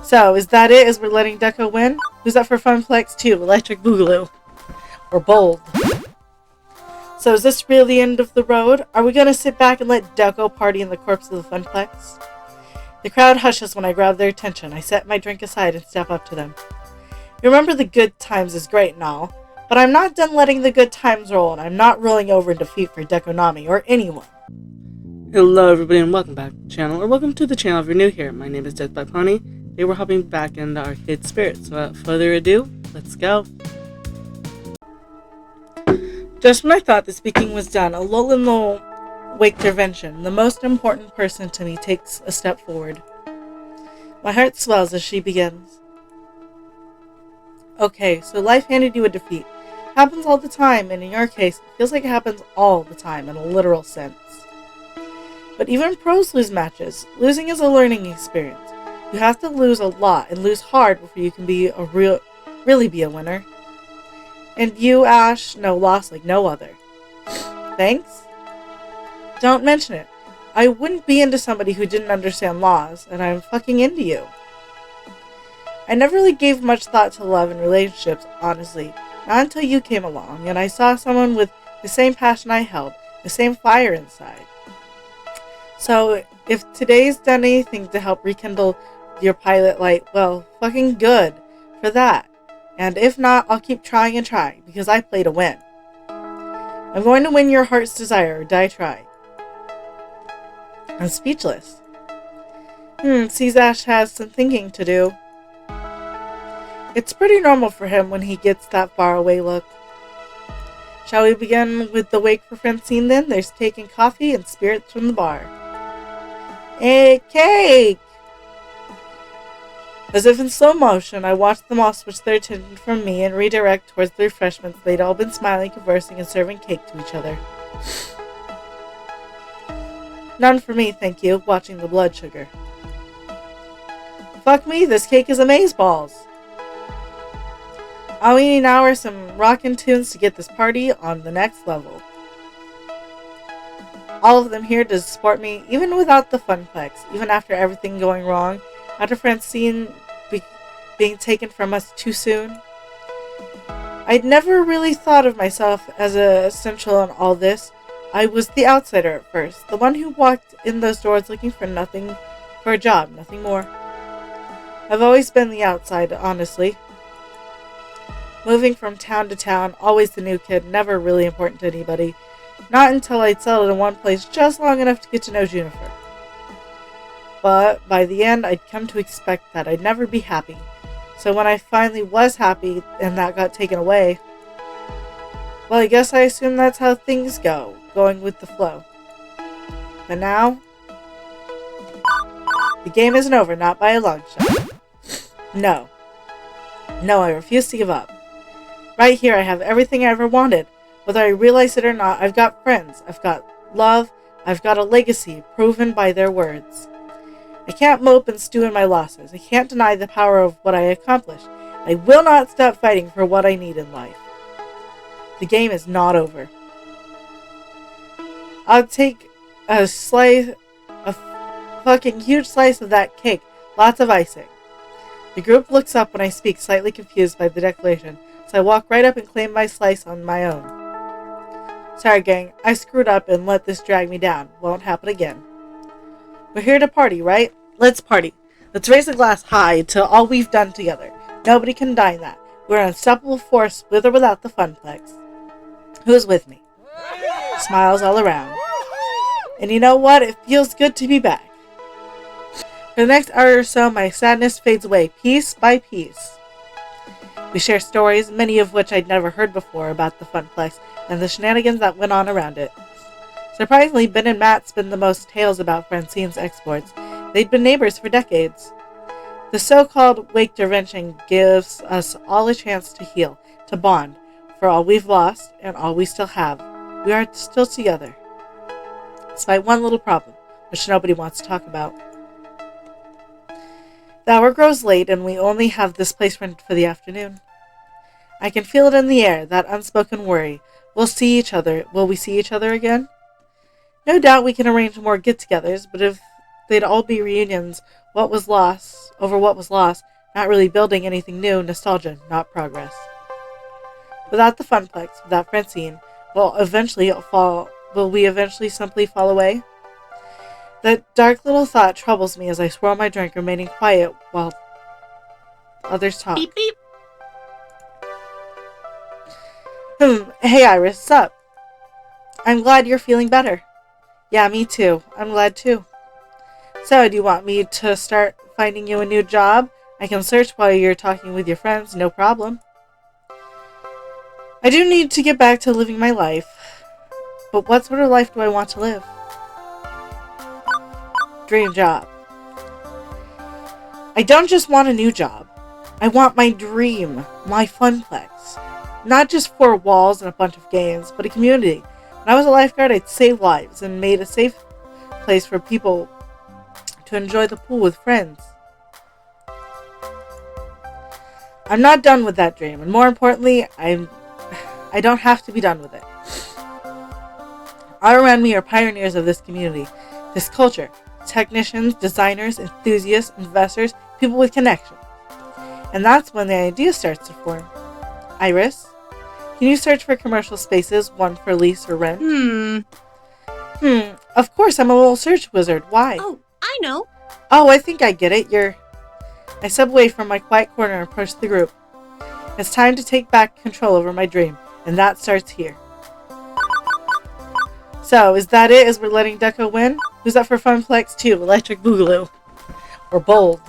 So, is that it? Is we're letting Deco win? Who's up for Funplex 2? Electric Boogaloo. Or Bold. So, is this really the end of the road? Are we gonna sit back and let Deco party in the corpse of the Funplex? The crowd hushes when I grab their attention. I set my drink aside and step up to them. Remember, the good times is great and all, but I'm not done letting the good times roll, and I'm not rolling over in defeat for Dekonami or anyone. Hello everybody and welcome back to the channel, or welcome to the channel if you're new here. My name is Death by Pony. Today we're hopping back into Arcade Spirit, so without further ado, let's go. Just when I thought the speaking was done, a lull in the wake intervention, the most important person to me takes a step forward. My heart swells as she begins. Okay, so life handed you a defeat. Happens all the time, and in your case, it feels like it happens all the time in a literal sense. But even pros lose matches. Losing is a learning experience. You have to lose a lot and lose hard before you can be really be a winner. And you, Ash, know loss like no other. Thanks? Don't mention it. I wouldn't be into somebody who didn't understand laws, and I'm fucking into you. I never really gave much thought to love and relationships, honestly. Not until you came along, and I saw someone with the same passion I held, the same fire inside. So, if today's done anything to help rekindle your pilot light, well, fucking good for that. And if not, I'll keep trying and trying, because I play to win. I'm going to win your heart's desire, or die try. I'm speechless. Sees Ash has some thinking to do. It's pretty normal for him when he gets that far away look. Shall we begin with the wake for Francine then? There's cake and coffee and spirits from the bar. Hey, cake! As if in slow motion, I watched them all switch their attention from me and redirect towards the refreshments. They'd all been smiling, conversing, and serving cake to each other. None for me, thank you, watching the blood sugar. Fuck me, this cake is amazeballs! All we need now are some rockin' tunes to get this party on the next level. All of them here to support me, even without the Funplex, even after everything going wrong, after Francine being taken from us too soon. I'd never really thought of myself as essential in all this. I was the outsider at first, the one who walked in those doors looking for a job, nothing more. I've always been the outside, honestly. Moving from town to town, always the new kid, never really important to anybody. Not until I'd settled in one place just long enough to get to know Junifer. But by the end, I'd come to expect that I'd never be happy. So when I finally was happy and that got taken away, well, I guess I assume that's how things go, going with the flow. But now, the game isn't over, not by a long shot. No, I refuse to give up. Right here, I have everything I ever wanted. Whether I realize it or not, I've got friends, I've got love, I've got a legacy proven by their words. I can't mope and stew in my losses. I can't deny the power of what I accomplished. I will not stop fighting for what I need in life. The game is not over. I'll take a fucking huge slice of that cake, lots of icing. The group looks up when I speak, slightly confused by the declaration, so I walk right up and claim my slice on my own. Sorry, gang, I screwed up and let this drag me down. Won't happen again. We're here to party, right? Let's party. Let's raise a glass high to all we've done together. Nobody can deny that. We're an unstoppable force with or without the Funplex. Who's with me? Smiles all around. And you know what? It feels good to be back. For the next hour or so, my sadness fades away, piece by piece. We share stories, many of which I'd never heard before, about the Funplex and the shenanigans that went on around it. Surprisingly, Ben and Matt spin the most tales about Francine's exploits. They'd been neighbors for decades. The so-called wake intervention gives us all a chance to heal, to bond, for all we've lost and all we still have. We are still together, despite one little problem, which nobody wants to talk about. The hour grows late, and we only have this place rented for the afternoon. I can feel it in the air, that unspoken worry. Will we see each other again? No doubt we can arrange more get-togethers, but if they'd all be reunions, what was lost, not really building anything new, nostalgia, not progress. Without the Funplex, without Francine, will we eventually simply fall away? That dark little thought troubles me as I swirl my drink, remaining quiet while others talk. Beep beep. Hey Iris, sup? I'm glad you're feeling better. Yeah, me too. I'm glad too. So, do you want me to start finding you a new job? I can search while you're talking with your friends, no problem. I do need to get back to living my life. But what sort of life do I want to live? Dream job. I don't just want a new job. I want my dream, my Funplex. Not just 4 walls and a bunch of games, but a community. When I was a lifeguard, I'd save lives and made a safe place for people to enjoy the pool with friends. I'm not done with that dream, and more importantly, I don't have to be done with it. All around me are pioneers of this community, this culture, technicians, designers, enthusiasts, investors, people with connections. And that's when the idea starts to form. Iris, can you search for commercial spaces, one for lease or rent? Of course, I'm a little search wizard. Why? Oh, I know. Oh, I think I get it. I step away from my quiet corner and approach the group. It's time to take back control over my dream, and that starts here. So, is that it? As we're letting Deco win? Who's up for Funplex 2, Electric Boogaloo? Or Bold?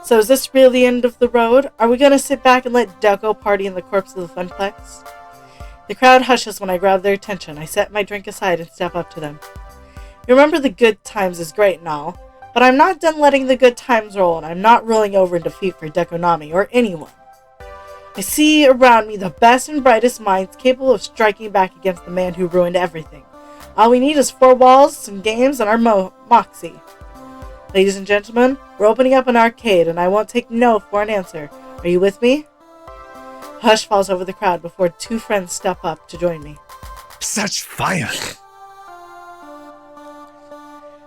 So, is this really the end of the road? Are we gonna sit back and let Deco party in the corpse of the Funplex? The crowd hushes when I grab their attention. I set my drink aside and step up to them. Remember, the good times is great and all, but I'm not done letting the good times roll, and I'm not rolling over in defeat for Dekonami or anyone. I see around me the best and brightest minds capable of striking back against the man who ruined everything. All we need is 4 walls, some games, and our moxie. Ladies and gentlemen, we're opening up an arcade, and I won't take no for an answer. Are you with me? Hush falls over the crowd before 2 friends step up to join me. Such fire!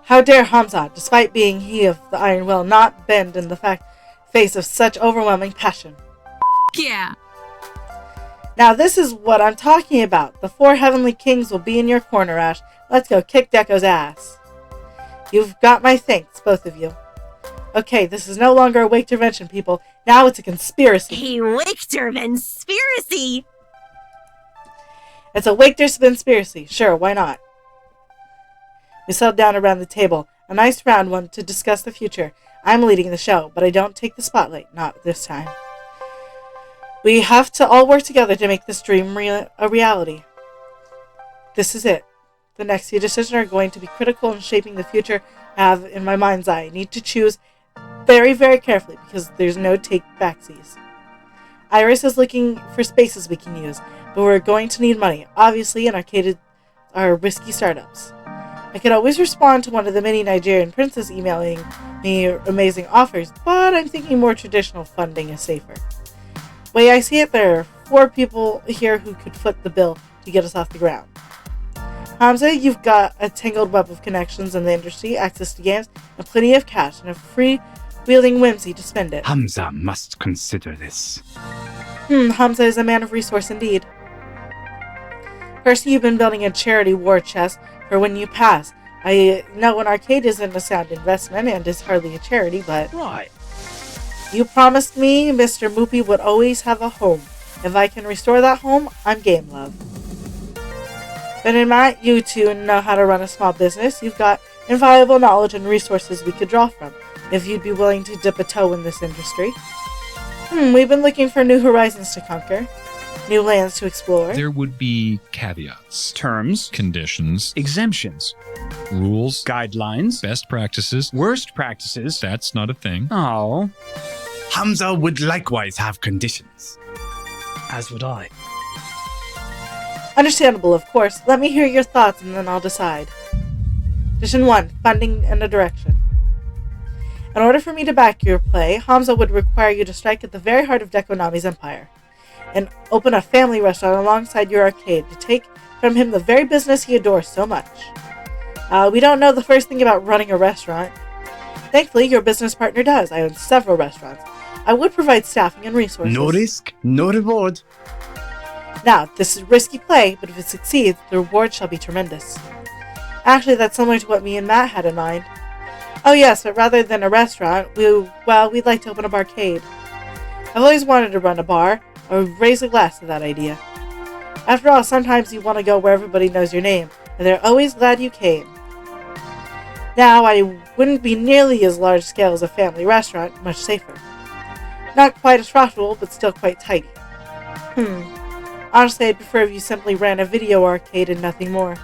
How dare Hamza, despite being he of the Iron Will, not bend in the face of such overwhelming passion? Yeah. Now this is what I'm talking about. The 4 heavenly kings will be in your corner, Ash. Let's go kick Deco's ass. You've got my thanks, both of you. Okay, this is no longer a wake intervention, people. Now it's a conspiracy. A Wachter conspiracy. It's a Wachter conspiracy. Sure, why not? We settled down around the table, a nice round one to discuss the future. I'm leading the show, but I don't take the spotlight, not this time. We have to all work together to make this dream a reality. This is it. The next few decisions are going to be critical in shaping the future I have in my mind's eye. I need to choose very, very carefully because there's no take backsies. Iris is looking for spaces we can use, but we're going to need money. Obviously, and arcades are risky startups. I could always respond to one of the many Nigerian princes emailing me amazing offers, but I'm thinking more traditional funding is safer. Way I see it, there are 4 people here who could foot the bill to get us off the ground. Hamza, you've got a tangled web of connections in the industry, access to games, and plenty of cash, and a free-wheeling whimsy to spend it. Hamza must consider this. Hamza is a man of resource indeed. Percy, you've been building a charity war chest for when you pass. I know an arcade isn't a sound investment and is hardly a charity, but... Right. You promised me Mr. Moopy would always have a home. If I can restore that home, I'm game, love. Ben and Matt, you two know how to run a small business. You've got invaluable knowledge and resources we could draw from, if you'd be willing to dip a toe in this industry. We've been looking for new horizons to conquer, new lands to explore. There would be caveats, Terms, conditions, exemptions, rules, guidelines, best practices. worst practices. That's not a thing. Oh. Hamza would likewise have conditions. As would I. Understandable, of course. Let me hear your thoughts and then I'll decide. Condition 1. Funding and a direction. In order for me to back your play, Hamza would require you to strike at the very heart of Dekonami's empire and open a family restaurant alongside your arcade to take from him the very business he adores so much. We don't know the first thing about running a restaurant. Thankfully, your business partner does. I own several restaurants. I would provide staffing and resources. No risk, no reward. Now, this is risky play, but if it succeeds, the reward shall be tremendous. Actually, that's similar to what me and Matt had in mind. Oh yes, but rather than a restaurant, we'd like to open a barcade. I've always wanted to run a bar. I would raise a glass to that idea. After all, sometimes you want to go where everybody knows your name, and they're always glad you came. Now, I wouldn't be nearly as large scale as a family restaurant, much safer. Not quite as profitable, but still quite tidy. Honestly, I'd prefer if you simply ran a video arcade and nothing more.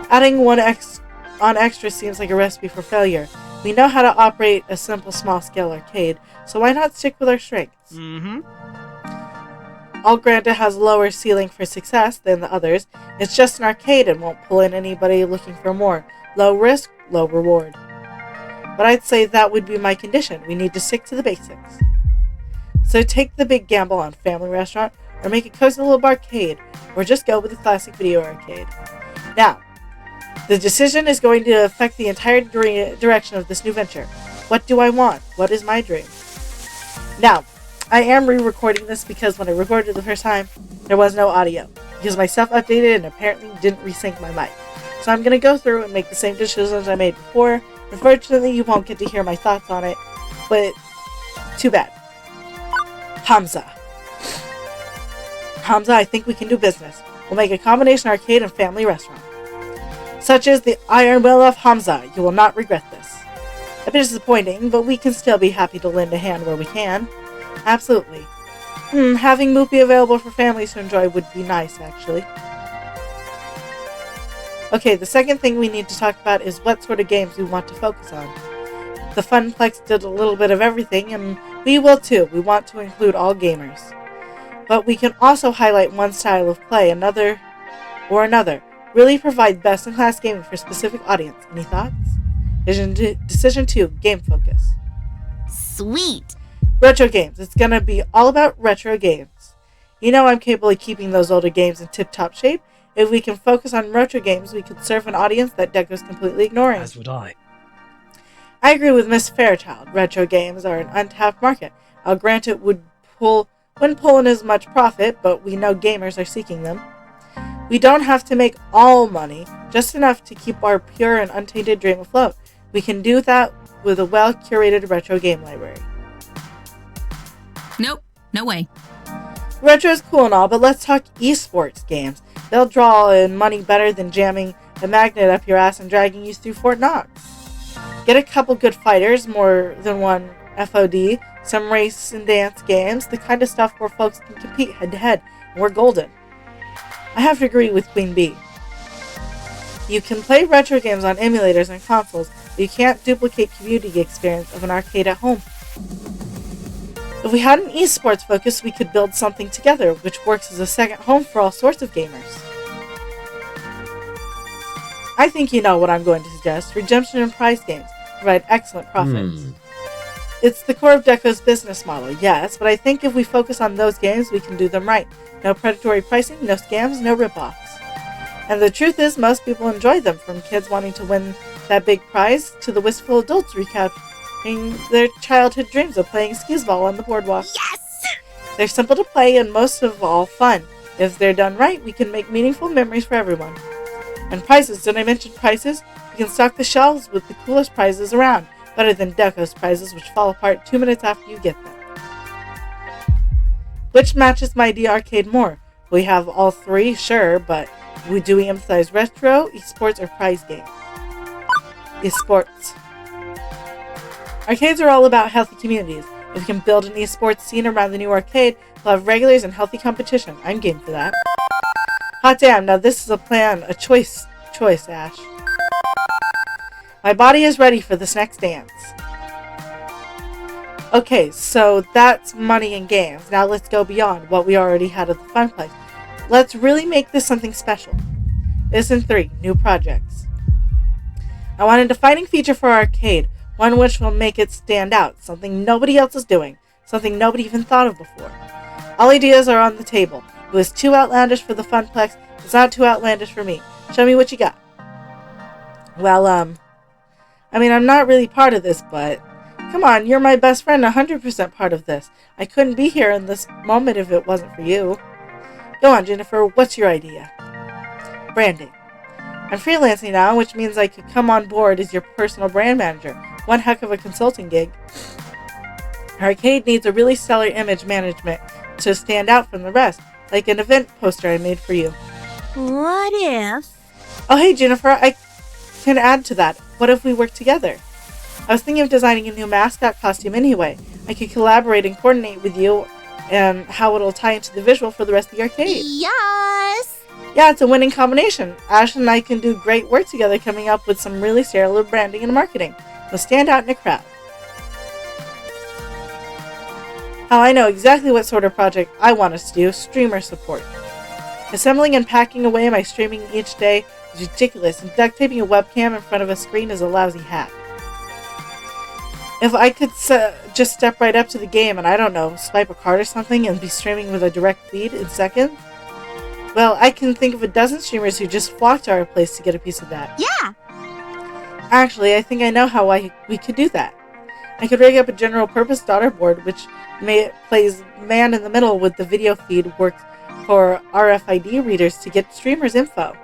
Adding one on extra seems like a recipe for failure. We know how to operate a simple small-scale arcade, so why not stick with our strengths? I'll grant it has a lower ceiling for success than the others. It's just an arcade and won't pull in anybody looking for more. Low risk, low reward. But I'd say that would be my condition. We need to stick to the basics. So take the big gamble on family restaurant, or make a cozy little barcade, or just go with the classic video arcade. Now, the decision is going to affect the entire direction of this new venture. What do I want? What is my dream? Now, I am re-recording this because when I recorded it the first time, there was no audio, because my stuff updated and apparently didn't resync my mic. So I'm going to go through and make the same decisions I made before. Unfortunately, you won't get to hear my thoughts on it, but too bad. Hamza, I think we can do business. We'll make a combination arcade and family restaurant. Such is the iron will of Hamza. You will not regret this. A bit disappointing, but we can still be happy to lend a hand where we can. Absolutely. Having Moopy available for families to enjoy would be nice, actually. Okay, the second thing we need to talk about is what sort of games we want to focus on. The Funplex did a little bit of everything, and we will too. We want to include all gamers. But we can also highlight one style of play, another. Really provide best-in-class gaming for a specific audience. Any thoughts? Decision 2, game focus. Sweet. Retro games. It's gonna be all about retro games. You know I'm capable of keeping those older games in tip-top shape. If we can focus on retro games, we could serve an audience that Deco's completely ignoring. As would I. I agree with Miss Fairchild. Retro games are an untapped market. I'll grant it wouldn't pull in as much profit, but we know gamers are seeking them. We don't have to make all money, just enough to keep our pure and untainted dream afloat. We can do that with a well-curated retro game library. Nope, no way. Retro is cool and all, but let's talk esports games. They'll draw in money better than jamming a magnet up your ass and dragging you through Fort Knox. Get a couple good fighters, more than one FOD, some race and dance games, the kind of stuff where folks can compete head-to-head, and we're golden. I have to agree with Queen Bee. You can play retro games on emulators and consoles, but you can't duplicate community experience of an arcade at home. If we had an esports focus, we could build something together, which works as a second home for all sorts of gamers. I think you know what I'm going to suggest. Redemption and prize games provide excellent profits. It's the core of Deco's business model, yes, but I think if we focus on those games, we can do them right. No predatory pricing, no scams, no rip-offs. And the truth is, most people enjoy them, from kids wanting to win that big prize to the wistful adults recapping their childhood dreams of playing skee-ball on the boardwalk. Yes! They're simple to play and most of all fun. If they're done right, we can make meaningful memories for everyone. And prizes, did I mention prizes? We can stock the shelves with the coolest prizes around, better than Deco's prizes, which fall apart 2 minutes after you get them. Which matches my idea arcade more? We have all three, sure, but do we emphasize retro, esports, or prize game? Esports. Arcades are all about healthy communities. If we can build an esports scene around the new arcade, we'll have regulars and healthy competition. I'm game for that. Hot damn, now this is a plan, a choice, Ash. My body is ready for this next dance. Okay, so that's money and games. Now let's go beyond what we already had at the Funplex. Let's really make this something special. Lesson 3, new projects. I want a defining feature for our arcade, one which will make it stand out, something nobody else is doing, something nobody even thought of before. All ideas are on the table. It was too outlandish for the Funplex, it's not too outlandish for me. Show me what you got. Well, I mean, I'm not really part of this, but come on, you're my best friend, 100% part of this. I couldn't be here in this moment if it wasn't for you. Go on, Jennifer, what's your idea? Branding. I'm freelancing now, which means I could come on board as your personal brand manager. One heck of a consulting gig. Our arcade needs a really stellar image management to stand out from the rest, like an event poster I made for you. What if? Oh, hey, Jennifer, I can add to that. What if we work together? I was thinking of designing a new mascot costume anyway. I could collaborate and coordinate with you and how it'll tie into the visual for the rest of the arcade. Yes! Yeah, it's a winning combination. Ash and I can do great work together coming up with some really stellar branding and marketing. We'll stand out in a crowd. How I know exactly what sort of project I want us to do, streamer support. Assembling and packing away my streaming each day is ridiculous, and duct taping a webcam in front of a screen is a lousy hack. If I could just step right up to the game and, I don't know, swipe a card or something and be streaming with a direct feed in seconds, well, I can think of a dozen streamers who just flock to our place to get a piece of that. Yeah! Actually, I think I know how we could do that. I could rig up a general purpose daughter board which plays man in the middle with the video feed works for RFID readers to get streamers' info.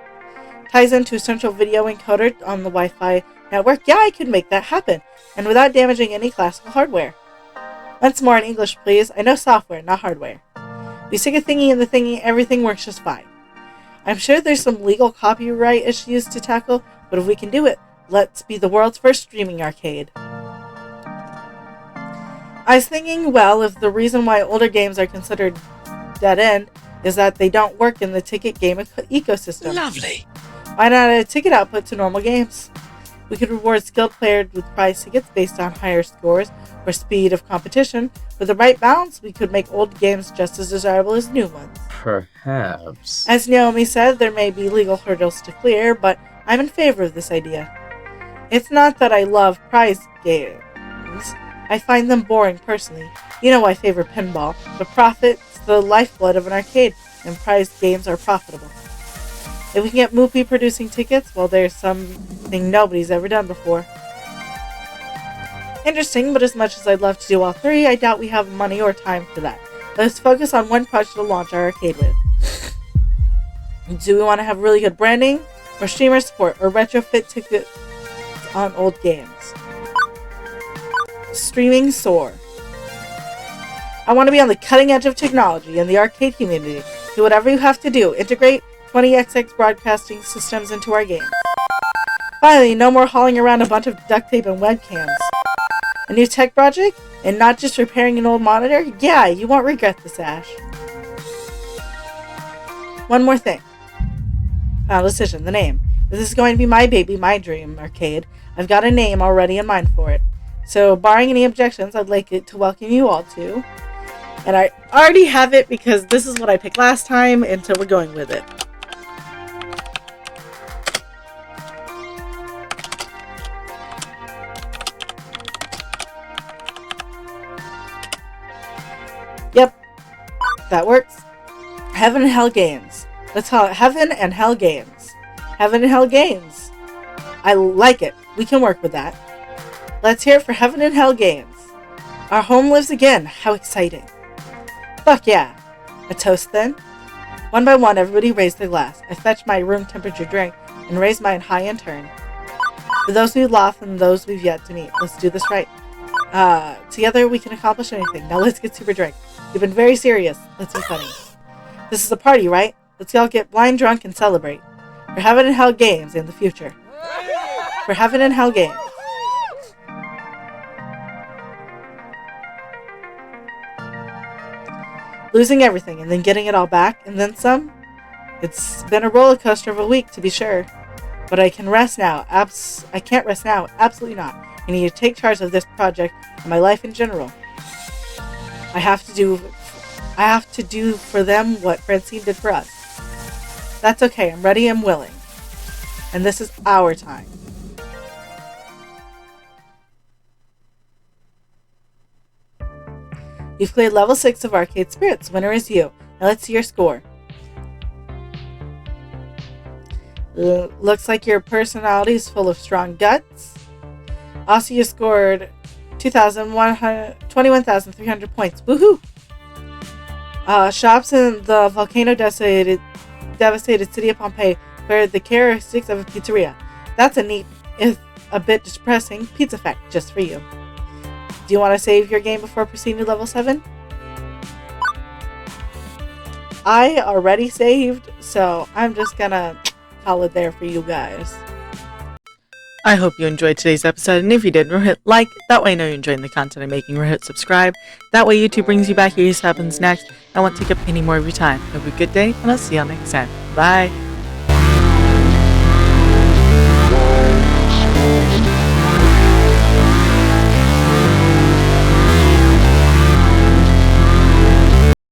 Ties into a central video encoder on the Wi-Fi network. Yeah, I could make that happen, and without damaging any classical hardware. Once more in English, please. I know software, not hardware. We stick a thingy in the thingy, everything works just fine. I'm sure there's some legal copyright issues to tackle, but if we can do it, let's be the world's first streaming arcade. I was thinking, well, if the reason why older games are considered dead-end is that they don't work in the ticket game ecosystem. Lovely. Why not add a ticket output to normal games? We could reward skilled players with prize tickets based on higher scores or speed of competition. With the right balance, we could make old games just as desirable as new ones. Perhaps. As Naomi said, there may be legal hurdles to clear, but I'm in favor of this idea. It's not that I love prize games. I find them boring personally. You know I favor pinball. The profit's the lifeblood of an arcade, and prize games are profitable. If we can get Moopy producing tickets, well, there's something nobody's ever done before. Interesting, but as much as I'd love to do all three, I doubt we have money or time for that. Let's focus on one project to launch our arcade with. Do we want to have really good branding, or streamer support, or retrofit tickets on old games? Streaming soar. I want to be on the cutting edge of technology in the arcade community. Do whatever you have to do. Integrate 20XX broadcasting systems into our game. Finally, no more hauling around a bunch of duct tape and webcams. A new tech project? And not just repairing an old monitor? Yeah, you won't regret this, Ash. One more thing. Final decision, the name. If this is going to be my baby, my dream arcade, I've got a name already in mind for it. So, barring any objections, I'd like it to welcome you all to. And I already have it because this is what I picked last time, and so we're going with it. Yep, that works. Heaven and Hell Games. Let's call it Heaven and Hell Games. Heaven and Hell Games. I like it. We can work with that. Let's hear it for Heaven and Hell Games. Our home lives again. How exciting. Fuck yeah. A toast then? One by one, everybody raised their glass. I fetched my room temperature drink and raised mine high in turn. For those we've lost and those we've yet to meet, let's do this right. Together we can accomplish anything. Now let's get super drunk. You've been very serious. Let's be funny. This is a party, right? Let's all get blind drunk and celebrate. For Heaven and Hell Games in the future. For Heaven and Hell Games. Losing everything and then getting it all back and then some? It's been a roller coaster of a week, to be sure. But I can rest now. I can't rest now. Absolutely not. I need to take charge of this project and my life in general. I have to do for them what Francine did for us. That's okay. I'm ready and willing. And this is our time. You've cleared level 6 of Arcade Spirits. Winner is you. Now let's see your score. Looks like your personality is full of strong guts. Also, you scored 21,300 points. Woohoo! Shops in the volcano-devastated city of Pompeii bear the characteristics of a pizzeria. That's a neat, if a bit depressing, pizza fact just for you. Do you want to save your game before proceeding to level 7? I already saved, so I'm just gonna call it there for you guys. I hope you enjoyed today's episode, and if you did, hit like. That way I know you're enjoying the content I'm making. Hit subscribe. That way YouTube brings you back Here's What Happens Next. I won't take up any more of your time. Have a good day, and I'll see you all next time. Bye!